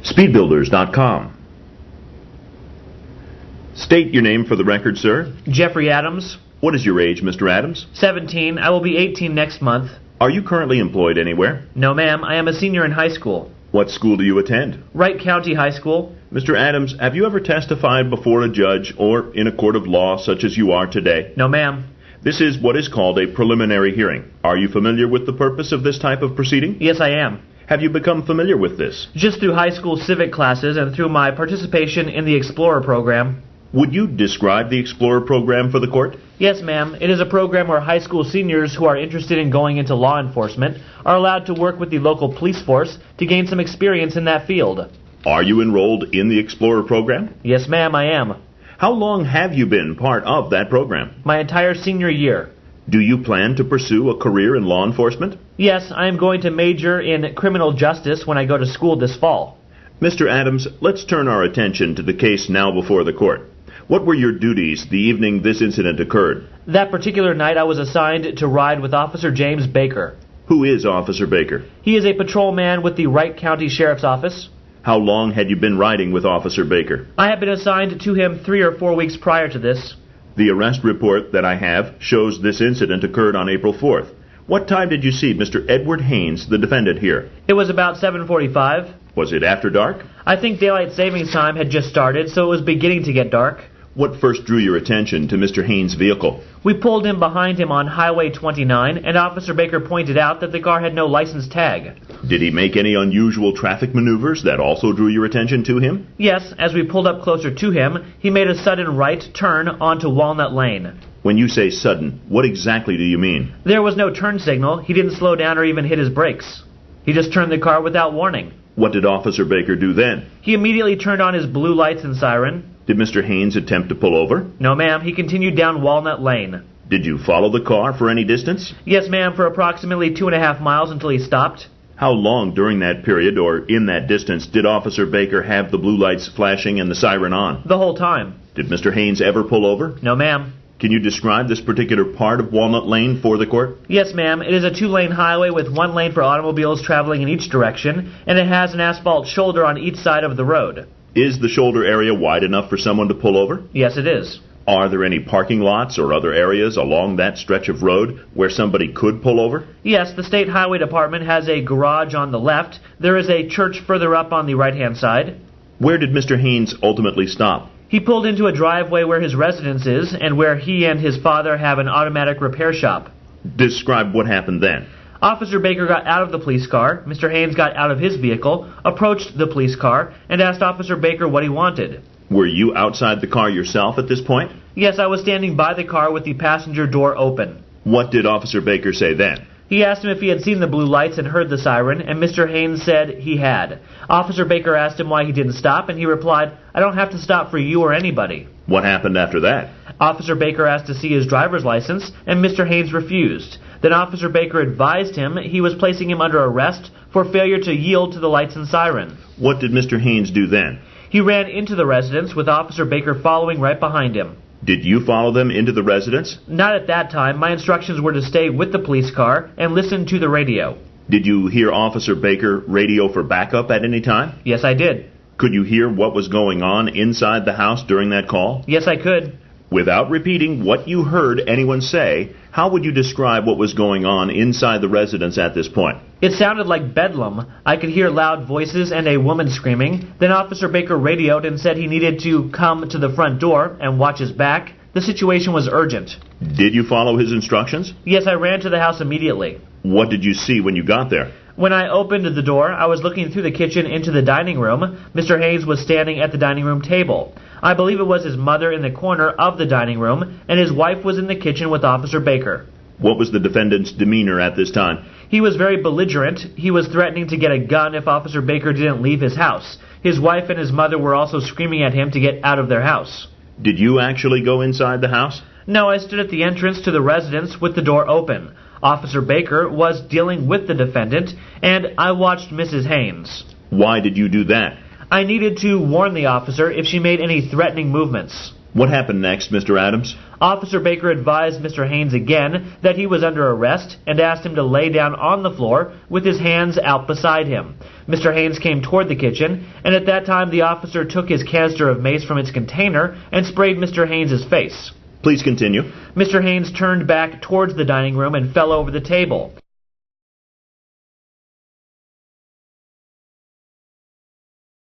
Speedbuilders.com. State your name for the record, sir. Jeffrey Adams. What is your age, Mr. Adams? 17. I will be 18 next month. Are you currently employed anywhere? No, ma'am. I am a senior in high school. What school do you attend? Wright County High School. Mr. Adams, have you ever testified before a judge or in a court of law such as you are today? No, ma'am. This is what is called a preliminary hearing. Are you familiar with the purpose of this type of proceeding? Yes, I am. Have you become familiar with this? Just through high school civic classes and through my participation in the Explorer program. Would you describe the Explorer program for the court? Yes, ma'am. It is a program where high school seniors who are interested in going into law enforcement are allowed to work with the local police force to gain some experience in that field. Are you enrolled in the Explorer program? Yes, ma'am, I am. How long have you been part of that program? My entire senior year. Do you plan to pursue a career in law enforcement? Yes, I am going to major in criminal justice when I go to school this fall. Mr. Adams, let's turn our attention to the case now before the court. What were your duties the evening this incident occurred? That particular night I was assigned to ride with Officer James Baker. Who is Officer Baker? He is a patrolman with the Wright County Sheriff's Office. How long had you been riding with Officer Baker? I had been assigned to him 3 or 4 weeks prior to this. The arrest report that I have shows this incident occurred on April 4th. What time did you see Mr. Edward Haynes, the defendant, here? It was about 7:45. Was it after dark? I think daylight savings time had just started, so it was beginning to get dark. What first drew your attention to Mr. Haynes' vehicle? We pulled in behind him on Highway 29, and Officer Baker pointed out that the car had no license tag. Did he make any unusual traffic maneuvers that also drew your attention to him? Yes, as we pulled up closer to him, he made a sudden right turn onto Walnut Lane. When you say sudden, what exactly do you mean? There was no turn signal. He didn't slow down or even hit his brakes. He just turned the car without warning. What did Officer Baker do then? He immediately turned on his blue lights and siren. Did Mr. Haynes attempt to pull over? No, ma'am. He continued down Walnut Lane. Did you follow the car for any distance? Yes, ma'am, for approximately 2.5 miles until he stopped. How long during that period or in that distance did Officer Baker have the blue lights flashing and the siren on? The whole time. Did Mr. Haynes ever pull over? No, ma'am. Can you describe this particular part of Walnut Lane for the court? Yes, ma'am. It is a 2-lane highway with 1 lane for automobiles traveling in each direction, and it has an asphalt shoulder on each side of the road. Is the shoulder area wide enough for someone to pull over? Yes, it is. Are there any parking lots or other areas along that stretch of road where somebody could pull over? Yes, the State Highway Department has a garage on the left. There is a church further up on the right-hand side. Where did Mr. Haynes ultimately stop? He pulled into a driveway where his residence is and where he and his father have an automatic repair shop. Describe what happened then. Officer Baker got out of the police car, Mr. Haynes got out of his vehicle, approached the police car, and asked Officer Baker what he wanted. Were you outside the car yourself at this point? Yes, I was standing by the car with the passenger door open. What did Officer Baker say then? He asked him if he had seen the blue lights and heard the siren, and Mr. Haynes said he had. Officer Baker asked him why he didn't stop, and he replied, "I don't have to stop for you or anybody." What happened after that? Officer Baker asked to see his driver's license, and Mr. Haynes refused. Then Officer Baker advised him he was placing him under arrest for failure to yield to the lights and siren. What did Mr. Haynes do then? He ran into the residence with Officer Baker following right behind him. Did you follow them into the residence? Not at that time. My instructions were to stay with the police car and listen to the radio. Did you hear Officer Baker radio for backup at any time? Yes, I did. Could you hear what was going on inside the house during that call? Yes, I could. Without repeating what you heard anyone say, how would you describe what was going on inside the residence at this point? It sounded like bedlam. I could hear loud voices and a woman screaming. Then Officer Baker radioed and said he needed to come to the front door and watch his back. The situation was urgent. Did you follow his instructions? Yes, I ran to the house immediately. What did you see when you got there? When I opened the door, I was looking through the kitchen into the dining room. Mr. Haynes was standing at the dining room table. I believe it was his mother in the corner of the dining room, and his wife was in the kitchen with Officer Baker. What was the defendant's demeanor at this time? He was very belligerent. He was threatening to get a gun if Officer Baker didn't leave his house. His wife and his mother were also screaming at him to get out of their house. Did you actually go inside the house? No, I stood at the entrance to the residence with the door open. Officer Baker was dealing with the defendant, and I watched Mrs. Haynes. Why did you do that? I needed to warn the officer if she made any threatening movements. What happened next, Mr. Adams? Officer Baker advised Mr. Haynes again that he was under arrest and asked him to lay down on the floor with his hands out beside him. Mr. Haynes came toward the kitchen, and at that time the officer took his canister of mace from its container and sprayed Mr. Haynes' face. Please continue. Mr. Haynes turned back towards the dining room and fell over the table.